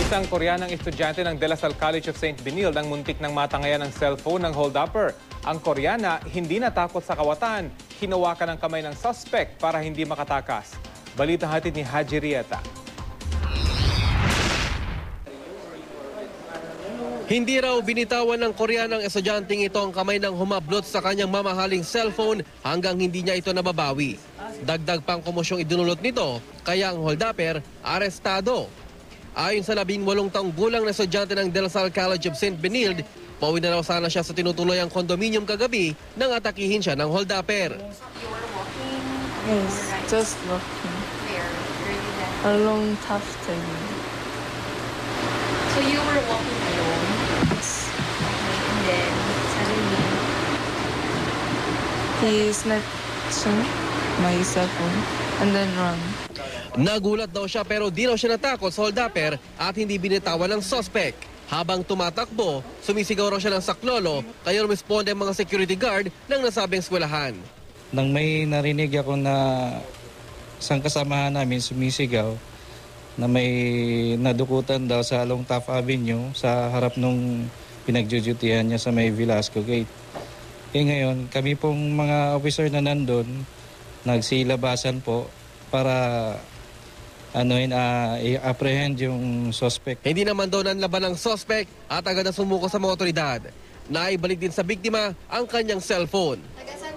Isang Koreanang estudyante ng De La Salle College of St. Benilde ang muntik ng matangayan ng cellphone ng hold-upper. Ang Koreana hindi natakot sa kawatan. Hinawakan ang kamay ng suspect para hindi makatakas. Balita hatid ni Haji Rieta. Hindi raw binitawan ng Koreanang estudyanteng ito ang kamay ng humablot sa kanyang mamahaling cellphone hanggang hindi niya ito nababawi. Dagdag pang komosyong idinulot nito, kaya ang hold-upper arestado. Ayon sa 18 taong gulang na estudyante ng De La Salle College of St. Benilde, pauwi na raw sana siya sa tinutuluyang kondominium kagabi nang atakihin siya ng hold-upper. Yes, just walking. Along Taft Avenue. So you were walking alone? Yes. And then, suddenly, He snatched my cellphone and then run. Nagulat daw siya pero di raw siya natakot sa hold-upper at hindi binitawan ng suspect. Habang tumatakbo, sumisigaw raw siya ng saklolo kaya rumisponde ang mga security guard ng nasabing eskwelahan. Nang may narinig ako na isang kasamahan namin sumisigaw na may nadukutan daw sa Long Taft Avenue sa harap nung pinagjujutihan niya sa may Velasco Gate. Ngayon, kami pong mga officer na nandun, nagsilabasan po para i-apprehend yung suspect. Hindi naman daw nanlaban ng suspect at agad na sumuko sa mga otoridad. Naibalik din sa biktima ang kanyang cellphone.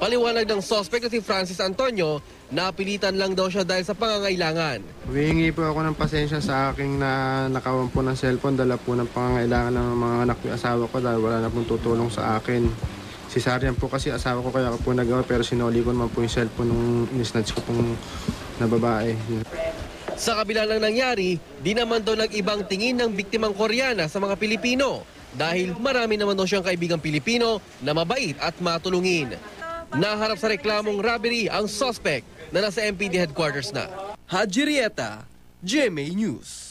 Paliwanag ng suspect na si Francis Antonio, napilitan lang daw siya dahil sa pangangailangan. Humihingi po ako ng pasensya sa aking na nakawan po ng cellphone, dala po ng pangangailangan ng mga anak ko, asawa ko dahil wala na pong tutulong sa akin. Si Sarian po kasi asawa ko kaya ako po nagawa pero sinoli ko naman po yung cellphone nung inisnatch ko pong na babae. Sa kabila ng nangyari, di naman daw nag-ibang tingin ng biktimang Koreana sa mga Pilipino dahil marami naman daw siyang kaibigang Pilipino na mabait at matulungin. Naharap sa reklamong robbery ang suspect na nasa MPD headquarters na. Haji Rieta, GMA News.